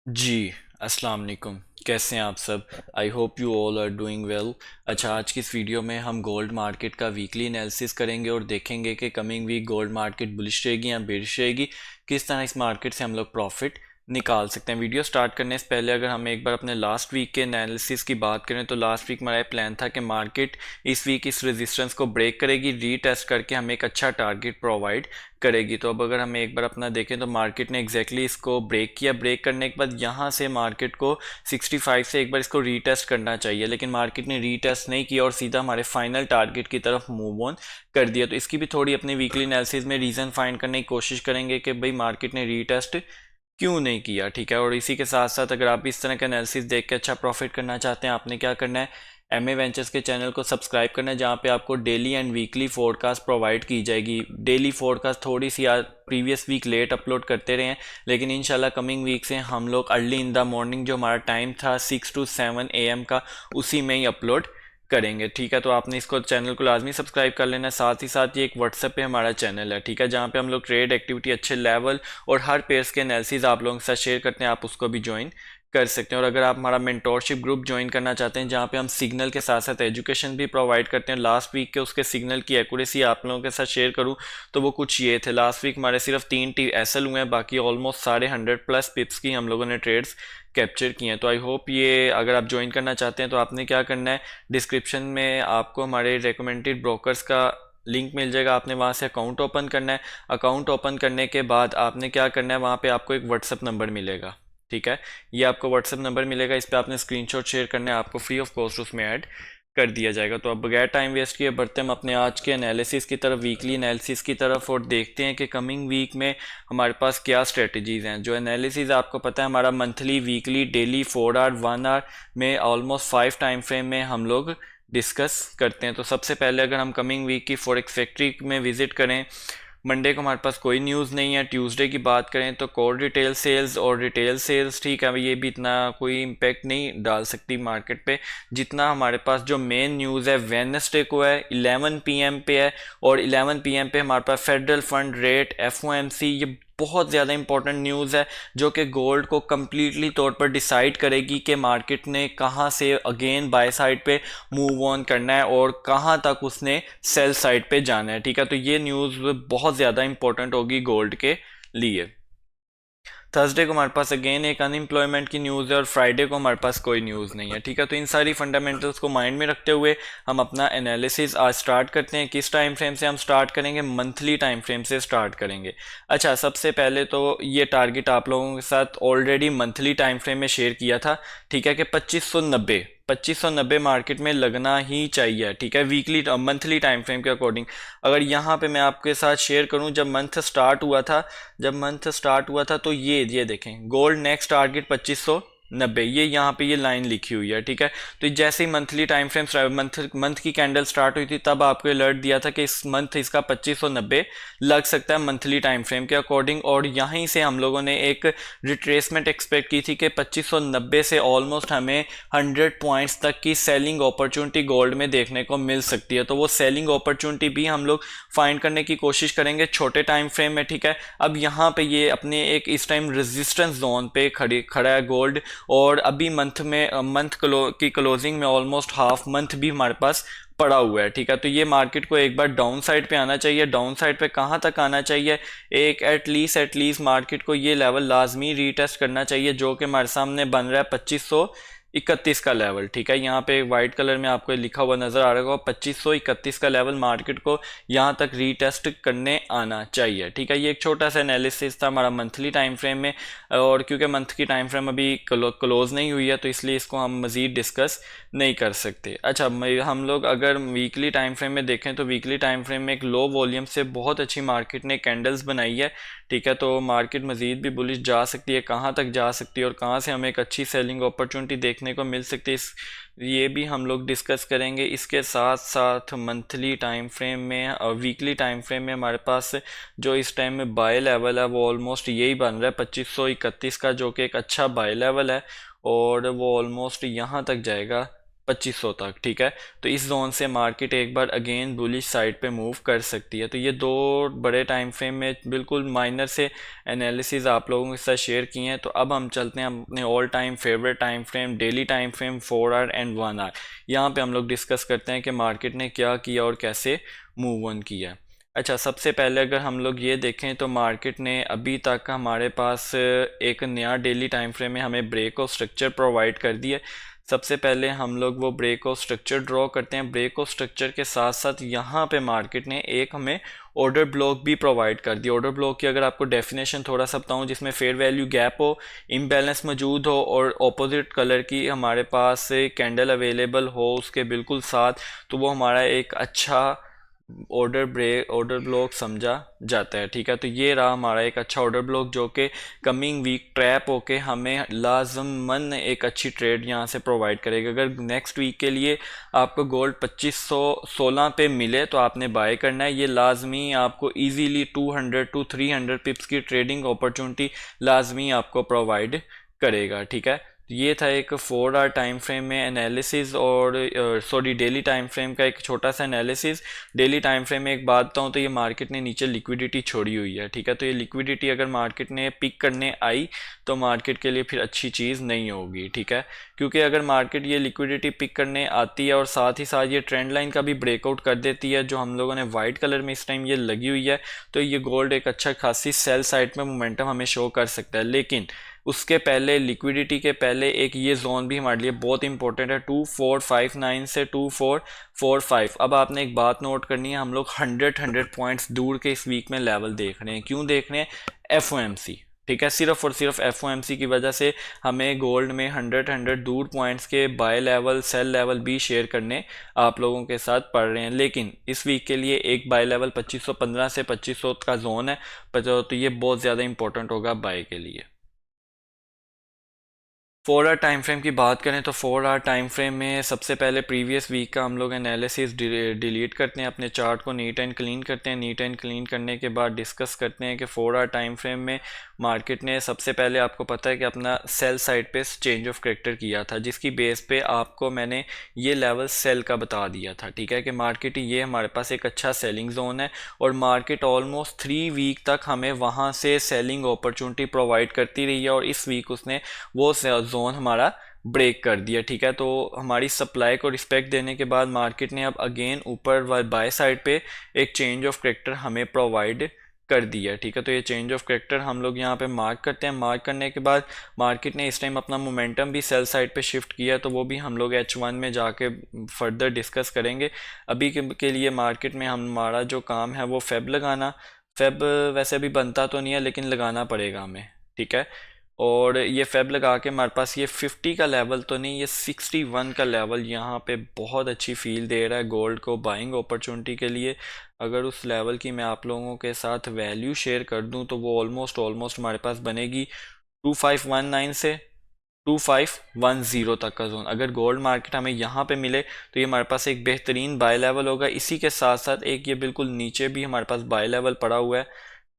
जी, अस्सलाम वालेकुम। कैसे हैं आप सब? I hope you all are doing well. अच्छा, आज की इस वीडियो में हम गोल्ड मार्केट का वीकली एनालिसिस करेंगे और देखेंगे कि coming week gold market bullish रहेगी या बेरिश रहेगी, किस तरह इस मार्केट से हम लोग प्रॉफिट निकाल सकते हैं। वीडियो स्टार्ट करने से पहले अगर हम एक बार अपने लास्ट वीक के एनालिसिस की बात करें तो लास्ट वीक हमारा प्लान था कि मार्केट इस वीक इस रेजिस्टेंस को ब्रेक करेगी, रीटेस्ट करके हमें एक अच्छा टारगेट प्रोवाइड करेगी। तो अब अगर हम एक बार अपना देखें तो मार्केट ने एग्जैक्टली इसको ब्रेक किया। ब्रेक करने के बाद यहाँ से मार्केट को 65 से एक बार इसको रीटेस्ट करना चाहिए, लेकिन मार्केट ने रीटेस्ट नहीं किया और सीधा हमारे फाइनल टारगेट की तरफ मूव ऑन कर दिया। तो इसकी भी थोड़ी अपनी वीकली एनालिसिस में रीज़न फाइंड करने की कोशिश करेंगे कि भाई मार्केट ने रीटेस्ट क्यों नहीं किया। ठीक है, और इसी के साथ साथ अगर आप इस तरह का एनालिसिस देख के अच्छा प्रॉफिट करना चाहते हैं, आपने क्या करना है, एम ए वेंचर्स के चैनल को सब्सक्राइब करना है, जहाँ पे आपको daily and weekly forecast provide की जाएगी। डेली फोरकास्ट थोड़ी सी आज प्रीवियस वीक लेट अपलोड करते रहे हैं, लेकिन इंशाल्लाह कमिंग वीक से हम लोग अर्ली इन द मॉर्निंग, जो हमारा टाइम था 6 to 7 AM का, उसी में ही अपलोड करेंगे। ठीक है, तो आपने इसको चैनल को लाजमी सब्सक्राइब कर लेना है। साथ ही साथ ये एक व्हाट्सएप पे हमारा चैनल है, ठीक है, जहाँ पे हम लोग ट्रेड एक्टिविटी अच्छे लेवल और हर पेयर्स के एनालिसिस आप लोगों के साथ शेयर करते हैं। आप उसको भी ज्वाइन कर सकते हैं। और अगर आप हमारा मेंटोरशिप ग्रुप ज्वाइन करना चाहते हैं, जहाँ पे हम सिग्नल के साथ साथ एजुकेशन भी प्रोवाइड करते हैं, लास्ट वीक के उसके सिग्नल की एक्यूरेसी आप लोगों के साथ शेयर करूँ तो वो कुछ ये थे। लास्ट वीक हमारे सिर्फ 3 TSL हुए हैं, बाकी ऑलमोस्ट सारे 100+ पिप्स की हम लोगों ने ट्रेड्स कैप्चर किए हैं। तो आई होप ये अगर आप ज्वाइन करना चाहते हैं तो आपने क्या करना है, डिस्क्रिप्शन में आपको हमारे रिकमेंडेड ब्रोकर्स का लिंक मिल जाएगा। आपने वहाँ से अकाउंट ओपन करना है। अकाउंट ओपन करने के बाद आपने क्या करना है, वहाँ पे आपको एक व्हाट्सअप नंबर मिलेगा। ठीक है, ये आपको व्हाट्सअप नंबर मिलेगा, इस पर आपने स्क्रीनशॉट शेयर करना है, आपको फ्री ऑफ कॉस्ट उसमें ऐड कर दिया जाएगा। तो अब बगैर टाइम वेस्ट किए बढ़ते हम अपने आज के एनालिसिस की तरफ, वीकली एनालिसिस की तरफ, और देखते हैं कि कमिंग वीक में हमारे पास क्या स्ट्रेटजीज़ हैं। जो एनालिसिस आपको पता है हमारा monthly, weekly, daily, 4 hour, 1 hour में ऑलमोस्ट 5 टाइम फ्रेम में हम लोग डिस्कस करते हैं। तो सबसे पहले अगर हम कमिंग वीक की फॉरेक्स फैक्ट्री में विजिट करें, मंडे को हमारे पास कोई न्यूज़ नहीं है। ट्यूसडे की बात करें तो कोर रिटेल सेल्स और रिटेल सेल्स, ठीक है, ये भी इतना कोई इम्पेक्ट नहीं डाल सकती मार्केट पे, जितना हमारे पास जो मेन न्यूज़ है वेडनेसडे को है, 11 PM पे है। और 11 PM पे हमारे पास फेडरल फंड रेट, FOMC, ये बहुत ज़्यादा इंपॉर्टेंट न्यूज़ है जो कि गोल्ड को कम्प्लीटली तौर पर डिसाइड करेगी कि मार्केट ने कहाँ से अगेन बाय साइड पे मूव ऑन करना है और कहाँ तक उसने सेल साइड पे जाना है। ठीक है, तो ये न्यूज़ बहुत ज़्यादा इंपॉर्टेंट होगी गोल्ड के लिए। थर्सडे को हमारे पास अगेन एक अनएम्प्लॉयमेंट की न्यूज़ है और फ्राइडे को हमारे पास कोई न्यूज़ नहीं है। ठीक है, तो इन सारी फंडामेंटल्स को माइंड में रखते हुए हम अपना एनालिसिस आज स्टार्ट करते हैं। किस टाइम फ्रेम से हम स्टार्ट करेंगे? मंथली टाइम फ्रेम से स्टार्ट करेंगे। अच्छा, सबसे पहले तो ये टारगेट आप लोगों के साथ ऑलरेडी मंथली टाइम फ्रेम में शेयर किया था, ठीक है, कि 2590 मार्केट में लगना ही चाहिए। ठीक है, वीकली मंथली टाइम फ्रेम के अकॉर्डिंग अगर यहाँ पे मैं आपके साथ शेयर करूँ, जब मंथ स्टार्ट हुआ था तो ये देखें, गोल्ड नेक्स्ट टारगेट 2590, ये यहाँ पे ये लाइन लिखी हुई है। ठीक है, तो जैसे ही मंथली टाइम फ्रेम मंथ की कैंडल स्टार्ट हुई थी, तब आपको अलर्ट दिया था कि इस मंथ इसका 2590 लग सकता है मंथली टाइम फ्रेम के अकॉर्डिंग। और यहीं से हम लोगों ने एक रिट्रेसमेंट एक्सपेक्ट की थी कि 2590 से ऑलमोस्ट हमें 100 पॉइंट्स तक की सेलिंग अपॉर्चुनिटी गोल्ड में देखने को मिल सकती है। तो वो सेलिंग अपॉर्चुनिटी भी हम लोग फाइंड करने की कोशिश करेंगे छोटे टाइम फ्रेम में। ठीक है, अब यहाँ पे ये अपने एक इस टाइम रेजिस्टेंस जोन पे खड़ा है गोल्ड, और अभी की क्लोजिंग में ऑलमोस्ट हाफ मंथ भी हमारे पास पड़ा हुआ है। ठीक है, तो ये मार्केट को एक बार डाउन साइड पे आना चाहिए। डाउन साइड पे कहाँ तक आना चाहिए? एक एटलीस्ट मार्केट को ये लेवल लाजमी रीटेस्ट करना चाहिए, जो कि हमारे सामने बन रहा है 2531 का लेवल। ठीक है, यहाँ पे व्हाइट कलर में आपको लिखा हुआ नजर आ रहा होगा, 2531 का लेवल मार्केट को यहाँ तक रीटेस्ट करने आना चाहिए। ठीक है, ये एक छोटा सा एनालिसिस था हमारा मंथली टाइम फ्रेम में, और क्योंकि मंथ की टाइम फ्रेम अभी क्लोज नहीं हुई है तो इसलिए इसको हम मज़ीद डिस्कस नहीं कर सकते। अच्छा, हम लोग अगर वीकली टाइम फ्रेम में देखें तो वीकली टाइम फ्रेम में एक लो वॉल्यूम से बहुत अच्छी मार्केट ने कैंडल्स बनाई है। ठीक है, तो मार्केट मज़ीद भी बुलिश जा सकती है, कहाँ तक जा सकती है और कहाँ से हमें एक अच्छी सेलिंग अपॉर्चुनिटी देखने को मिल सकती है, ये भी हम लोग डिस्कस करेंगे। इसके साथ साथ मंथली टाइम फ्रेम में और वीकली टाइम फ्रेम में हमारे पास जो इस टाइम में बाय लेवल है वो ऑलमोस्ट यही बन रहा है 2531 का, जो कि एक अच्छा बाय लेवल है, और वो ऑलमोस्ट यहाँ तक जाएगा 2500 तक, ठीक है। तो इस जोन से मार्केट एक बार अगेन बुलिश साइड पे मूव कर सकती है। तो ये दो बड़े टाइम फ्रेम में बिल्कुल माइनर से एनालिसिस आप लोगों के साथ शेयर किए हैं। तो अब हम चलते हैं अपने all time favourite time frame, daily time frame, 4 hour and 1 hour. यहाँ पे हम लोग डिस्कस करते हैं कि मार्केट ने क्या किया और कैसे मूव ऑन किया। अच्छा, सबसे पहले अगर हम लोग ये देखें तो मार्केट ने अभी तक हमारे पास एक नया डेली टाइम फ्रेम में हमें ब्रेक ऑफ स्ट्रक्चर प्रोवाइड कर दिया। सबसे पहले हम लोग वो ब्रेक ऑफ स्ट्रक्चर ड्रॉ करते हैं। ब्रेक ऑफ स्ट्रक्चर के साथ साथ यहाँ पे मार्केट ने एक हमें ऑर्डर ब्लॉक भी प्रोवाइड कर दिया। ऑर्डर ब्लॉक की अगर आपको डेफिनेशन थोड़ा सा बताऊँ, जिसमें फेयर वैल्यू गैप हो, इम्बैलेंस मौजूद हो और ऑपोजिट कलर की हमारे पास कैंडल अवेलेबल हो उसके बिल्कुल साथ, तो वो हमारा एक अच्छा ऑर्डर ब्लॉक समझा जाता है, ठीक है। तो ये रहा हमारा एक अच्छा ऑर्डर ब्लॉक जो कि कमिंग वीक ट्रैप होके हमें लाजमन एक अच्छी ट्रेड यहाँ से प्रोवाइड करेगा। अगर नेक्स्ट वीक के लिए आपको गोल्ड 2516 पे मिले तो आपने बाय करना है। ये लाजमी आपको इजीली 200 टू 300 पिप्स की ट्रेडिंग अपॉर्चुनिटी लाजमी आपको प्रोवाइड करेगा, ठीक है। तो ये था एक 4 आवर टाइम फ्रेम में एनालिसिस और सॉरी डेली टाइम फ्रेम का एक छोटा सा एनालिसिस। डेली टाइम फ्रेम में एक बात बताऊँ तो ये मार्केट ने नीचे लिक्विडिटी छोड़ी हुई है, ठीक है। तो ये लिक्विडिटी अगर मार्केट ने पिक करने आई तो मार्केट के लिए फिर अच्छी चीज़ नहीं होगी, ठीक है। क्योंकि अगर मार्केट ये लिक्विडिटी पिक करने आती है और साथ ही साथ ये ट्रेंड लाइन का भी ब्रेकआउट कर देती है जो हम लोगों ने वाइट कलर में इस टाइम ये लगी हुई है, तो ये गोल्ड एक अच्छा खासी सेल साइड में मोमेंटम हमें शो कर सकता है। लेकिन उसके पहले लिक्विडिटी के पहले एक ये जोन भी हमारे लिए बहुत इंपॉर्टेंट है, 2459 से 2445। अब आपने एक बात नोट करनी है, हम लोग 100 पॉइंट्स दूर के इस वीक में लेवल देख रहे हैं। क्यों देख रहे हैं? FOMC, ठीक है। सिर्फ और सिर्फ FOMC की वजह से हमें गोल्ड में 100 दूर पॉइंट्स के बाय लेवल सेल लेवल भी शेयर करने आप लोगों के साथ पड़ रहे हैं। लेकिन इस वीक के लिए एक बाय लेवल 2515 से 2500 का जोन है, तो ये बहुत ज़्यादा इंपॉर्टेंट होगा बाय के लिए। 4 आवर टाइम फ्रेम की बात करें तो 4 आवर टाइम फ्रेम में सबसे पहले प्रीवियस वीक का हम लोग एनालिसिस डिलीट करते हैं, अपने चार्ट को नीट एंड क्लीन करते हैं। नीट एंड क्लीन करने के बाद डिस्कस करते हैं कि 4 आवर टाइम फ्रेम में मार्केट ने सबसे पहले आपको पता है कि अपना सेल साइड पे चेंज ऑफ करेक्टर किया था, जिसकी बेस पे आपको मैंने ये लेवल सेल का बता दिया था, ठीक है। कि मार्केट ये हमारे पास एक अच्छा सेलिंग जोन है और मार्केट ऑलमोस्ट 3 वीक तक हमें वहाँ से सेलिंग अपॉर्चुनिटी प्रोवाइड करती रही है और इस वीक उसने वो जोन हमारा ब्रेक कर दिया, ठीक है। तो हमारी सप्लाई को रिस्पेक्ट देने के बाद मार्केट ने अब अगेन ऊपर बाय साइड पे एक चेंज ऑफ करेक्टर हमें प्रोवाइड कर दिया, ठीक है। तो ये चेंज ऑफ करेक्टर हम लोग यहाँ पे मार्क करते हैं। मार्क करने के बाद मार्केट ने इस टाइम अपना मोमेंटम भी सेल साइड पे शिफ्ट किया, तो वो भी हम लोग H1 में जाके फर्दर डिस्कस करेंगे। अभी के लिए मार्केट में हमारा जो काम है वो फेब लगाना। फेब वैसे भी बनता तो नहीं है लेकिन लगाना पड़ेगा हमें, ठीक है। और ये फेब लगा के हमारे पास ये 50 का लेवल तो नहीं, ये 61 का लेवल यहाँ पे बहुत अच्छी फील दे रहा है गोल्ड को बाइंग अपॉर्चुनिटी के लिए। अगर उस लेवल की मैं आप लोगों के साथ वैल्यू शेयर कर दूं तो वो ऑलमोस्ट हमारे पास बनेगी 2519 से 2510 तक का जोन। अगर गोल्ड मार्केट हमें यहाँ पे मिले तो ये हमारे पास एक बेहतरीन बाय लेवल होगा। इसी के साथ साथ एक ये बिल्कुल नीचे भी हमारे पास बाय लेवल पड़ा हुआ है,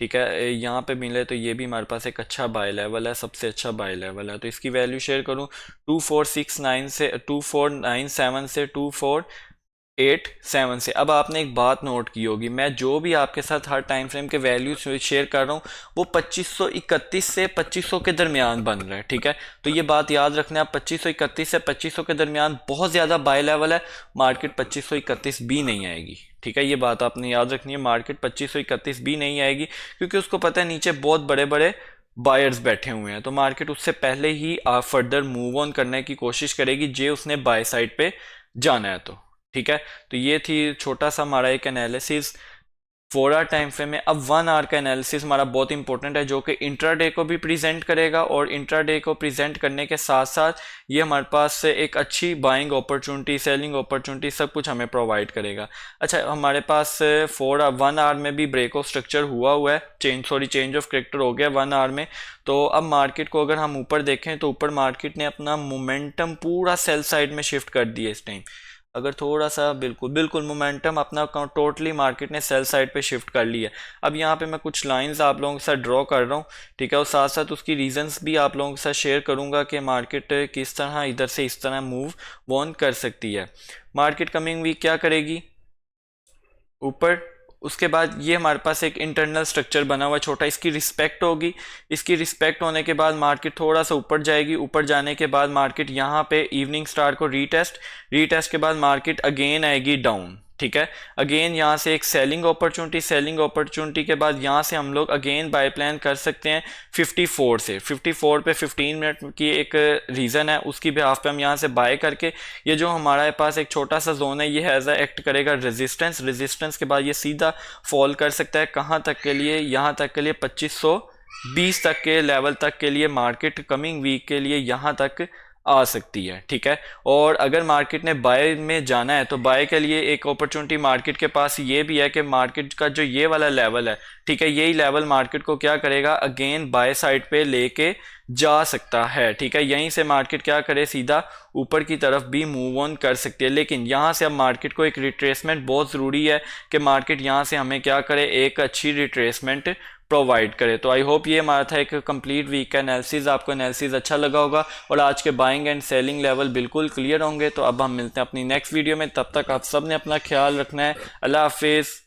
ठीक है। यहाँ पे मिले तो ये भी हमारे पास एक अच्छा बाय लेवल है, सबसे अच्छा बाय लेवल है। तो इसकी वैल्यू शेयर करूँ 2469 से 2497 से 2487 से। अब आपने एक बात नोट की होगी, मैं जो भी आपके साथ हर टाइम फ्रेम के वैल्यू शेयर कर रहा हूँ वो 2531 से 2500 के दरमियान बन रहा है, ठीक है। तो ये बात याद रखना है, 2531 से 2500 के दरमियान बहुत ज़्यादा बाय लेवल है। मार्केट 2531 भी नहीं आएगी, ठीक है। ये बात आपने याद रखनी है, मार्केट 2531 भी नहीं आएगी क्योंकि उसको पता है नीचे बहुत बड़े बड़े बायर्स बैठे हुए हैं। तो मार्केट उससे पहले ही फर्दर मूव ऑन करने की कोशिश करेगी जे उसने बाय साइड पे जाना है तो, ठीक है। तो ये थी छोटा सा हमारा एक एनालिसिस 4 आवर टाइम फ्रेम में। अब 1 आवर का एनालिसिस हमारा बहुत इंपॉर्टेंट है जो कि इंट्राडे को भी प्रेजेंट करेगा और इंट्राडे को प्रेजेंट करने के साथ साथ ये हमारे पास से एक अच्छी बाइंग अपॉर्चुनिटी सेलिंग अपॉर्चुनिटी सब कुछ हमें प्रोवाइड करेगा। अच्छा, हमारे पास 1 आवर में भी ब्रेक ऑफ स्ट्रक्चर हुआ है, चेंज ऑफ करेक्टर हो गया 1 आवर में। तो अब मार्केट को अगर हम ऊपर देखें तो ऊपर मार्केट ने अपना मोमेंटम पूरा सेल साइड में शिफ्ट कर दिया इस टाइम। अगर थोड़ा सा बिल्कुल मोमेंटम अपना टोटली मार्केट ने सेल साइड पे शिफ्ट कर लिया है। अब यहाँ पे मैं कुछ लाइंस आप लोगों के साथ ड्रॉ कर रहा हूँ, ठीक है, और साथ साथ उसकी रीजंस भी आप लोगों के साथ शेयर करूँगा कि मार्केट किस तरह इधर से इस तरह मूव ऑन कर सकती है। मार्केट कमिंग वीक क्या करेगी, ऊपर। उसके बाद ये हमारे पास एक इंटरनल स्ट्रक्चर बना हुआ छोटा, इसकी रिस्पेक्ट होगी। इसकी रिस्पेक्ट होने के बाद मार्केट थोड़ा सा ऊपर जाएगी। ऊपर जाने के बाद मार्केट यहाँ पे इवनिंग स्टार को रीटेस्ट के बाद मार्केट अगेन आएगी डाउन, ठीक है। अगेन यहाँ से एक सेलिंग अपॉर्चुनिटी के बाद यहाँ से हम लोग अगेन बाय प्लान कर सकते हैं 54 से। 54 पे 15 मिनट की एक रीज़न है, उसकी बिहाफ पे हम यहाँ से बाय करके ये जो हमारे पास एक छोटा सा जोन है ये एज एक्ट करेगा रेजिस्टेंस के बाद ये सीधा फॉल कर सकता है कहाँ तक के लिए, यहाँ तक के लिए 2520 तक के लेवल तक के लिए मार्केट कमिंग वीक के लिए यहाँ तक आ सकती है, ठीक है। और अगर मार्केट ने बाय में जाना है तो बाय के लिए एक अपॉर्चुनिटी मार्केट के पास ये भी है कि मार्केट का जो ये वाला लेवल है, ठीक है, यही लेवल मार्केट को क्या करेगा, अगेन बाय साइड पे लेके जा सकता है, ठीक है। यहीं से मार्केट क्या करे, सीधा ऊपर की तरफ भी मूव ऑन कर सकती है। लेकिन यहाँ से अब मार्केट को एक रिट्रेसमेंट बहुत ज़रूरी है कि मार्केट यहाँ से हमें क्या करे, एक अच्छी रिट्रेसमेंट प्रोवाइड करे। तो आई होप ये हमारा था एक कंप्लीट वीक का एनालिसिस, आपको एनालिसिस अच्छा लगा होगा और आज के बाइंग एंड सेलिंग लेवल बिल्कुल क्लियर होंगे। तो अब हम मिलते हैं अपनी नेक्स्ट वीडियो में, तब तक आप सब ने अपना ख्याल रखना है। अल्लाह हाफिज़।